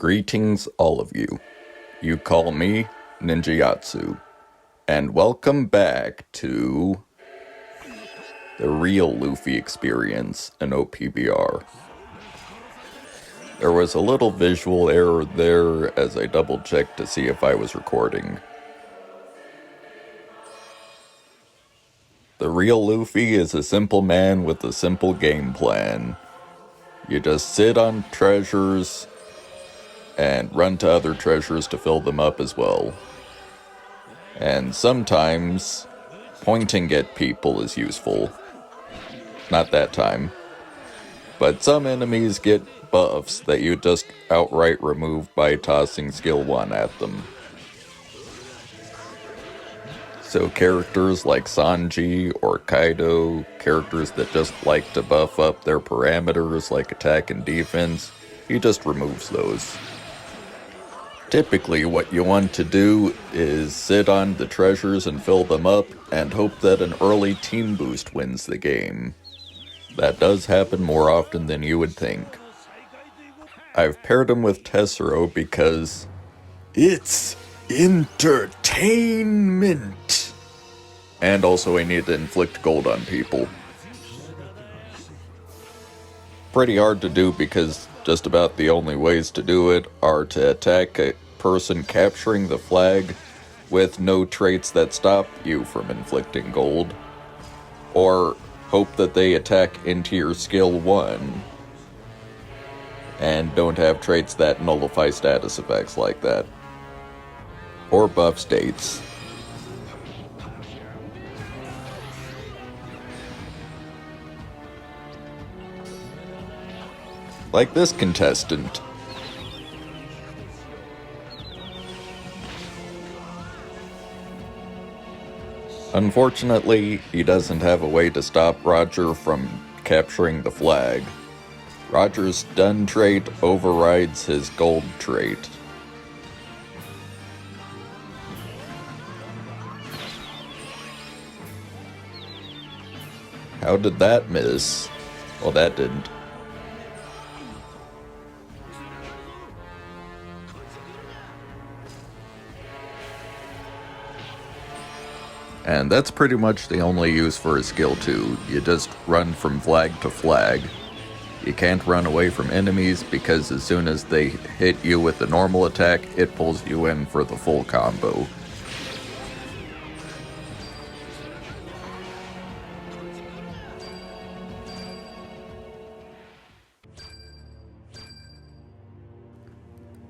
Greetings, all of you. You call me Ninjayatsu, and welcome back to the real Luffy experience in OPBR. There was a little visual error there as I double-checked to see if I was recording. The real Luffy is a simple man with a simple game plan. You just sit on treasures and run to other treasures to fill them up as well. And sometimes pointing at people is useful. Not that time. But some enemies get buffs that you just outright remove by tossing skill 1 at them. So characters like Sanji or Kaido, characters that just like to buff up their parameters like attack and defense, he just removes those. Typically, what you want to do is sit on the treasures and fill them up, and hope that an early team boost wins the game. That does happen more often than you would think. I've paired him with Tesero because it's entertainment! And also I need to inflict gold on people. Pretty hard to do because just about the only ways to do it are to attack a person capturing the flag with no traits that stop you from inflicting gold, or hope that they attack into your skill 1 and don't have traits that nullify status effects like that, or buff states. Like this contestant. Unfortunately, he doesn't have a way to stop Roger from capturing the flag. Roger's stun trait overrides his gold trait. How did that miss? Well, that didn't. And that's pretty much the only use for his skill 2. You just run from flag to flag. You can't run away from enemies because as soon as they hit you with the normal attack, it pulls you in for the full combo.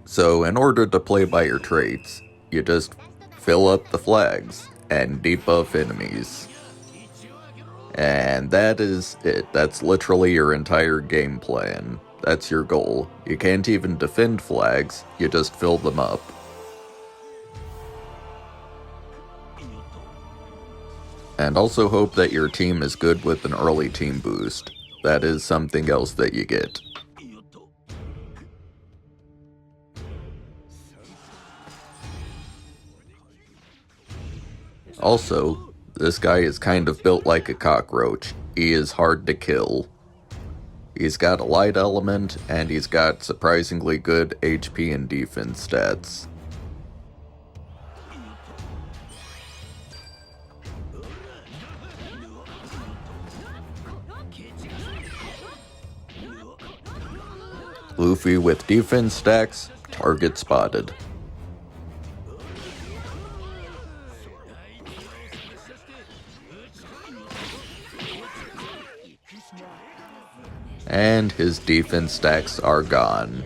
So in order to play by your traits, you just fill up the flags and debuff enemies. And that is it. That's literally your entire game plan. That's your goal. You can't even defend flags, you just fill them up. And also hope that your team is good with an early team boost. That is something else that you get. Also, this guy is kind of built like a cockroach. He is hard to kill. He's got a light element, and he's got surprisingly good HP and defense stats. Luffy with defense stacks, target spotted. And his defense stacks are gone.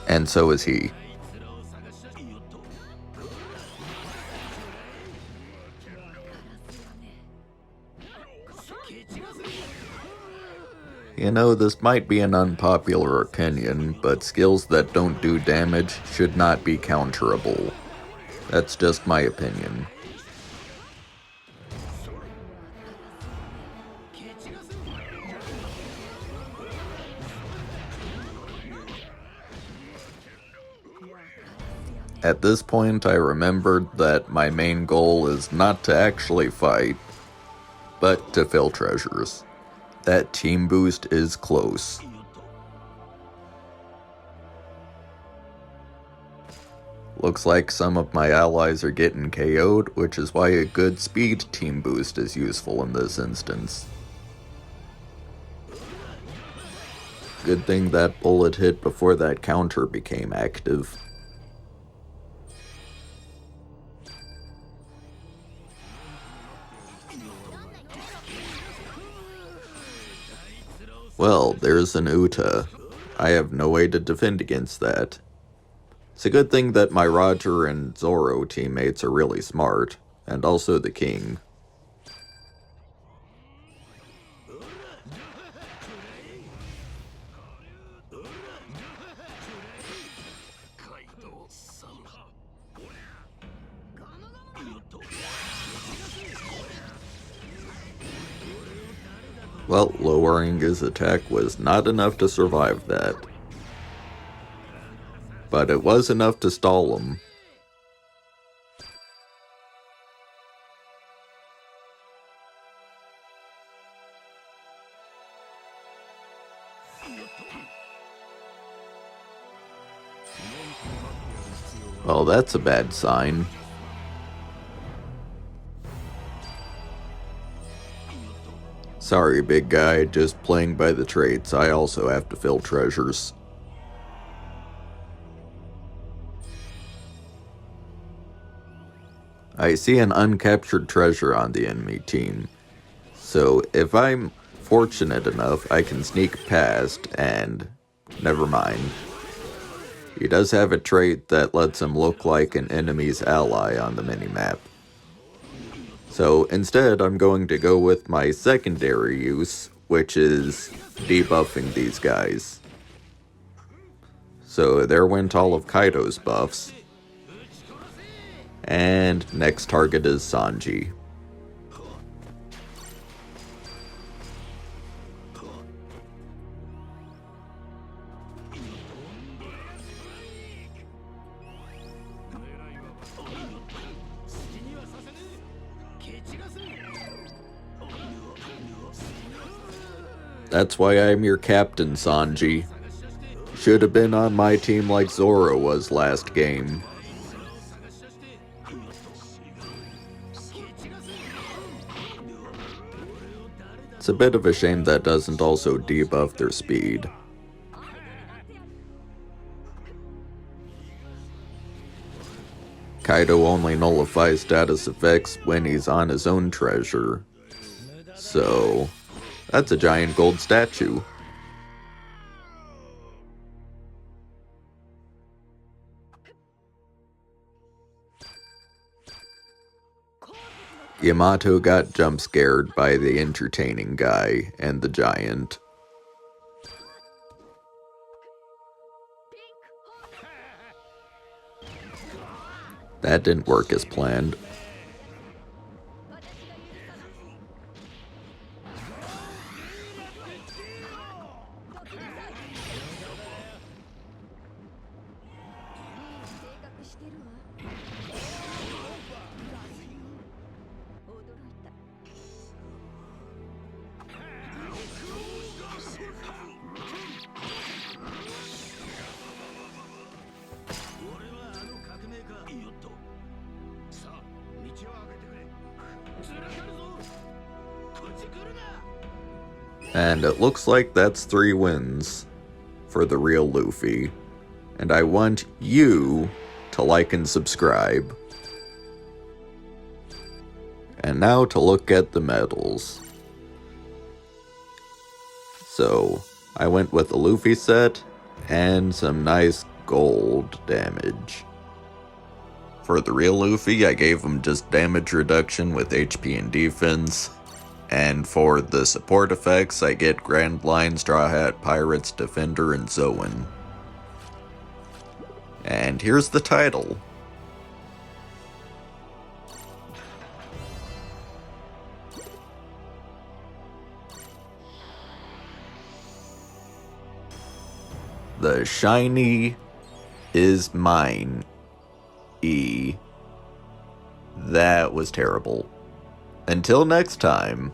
And so is he. You know, this might be an unpopular opinion, but skills that don't do damage should not be counterable. That's just my opinion. At this point, I remembered that my main goal is not to actually fight, but to fill treasures. That team boost is close. Looks like some of my allies are getting KO'd, which is why a good speed team boost is useful in this instance. Good thing that bullet hit before that counter became active. Well, there's an Uta. I have no way to defend against that. It's a good thing that my Roger and Zoro teammates are really smart, and also the king. Well, lowering his attack was not enough to survive that. But it was enough to stall him. Well, that's a bad sign. Sorry, big guy, just playing by the traits. I also have to fill treasures. I see an uncaptured treasure on the enemy team. So if I'm fortunate enough, I can sneak past and never mind. He does have a trait that lets him look like an enemy's ally on the minimap. So instead, I'm going to go with my secondary use, which is debuffing these guys. So there went all of Kaido's buffs. And next target is Sanji. That's why I'm your captain, Sanji. Should have been on my team like Zoro was last game. It's a bit of a shame that doesn't also debuff their speed. Kaido only nullifies status effects when he's on his own treasure. So that's a giant gold statue. Yamato got jump scared by the entertaining guy and the giant. That didn't work as planned. And it looks like that's 3 wins for the real Luffy. And I want you to like and subscribe. And now to look at the medals. So, I went with the Luffy set and some nice gold damage. For the real Luffy, I gave him just damage reduction with HP and defense. And for the support effects, I get Grand Line, Straw Hat, Pirates, Defender, and Zoan. And here's the title. The shiny is mine. That was terrible. Until next time.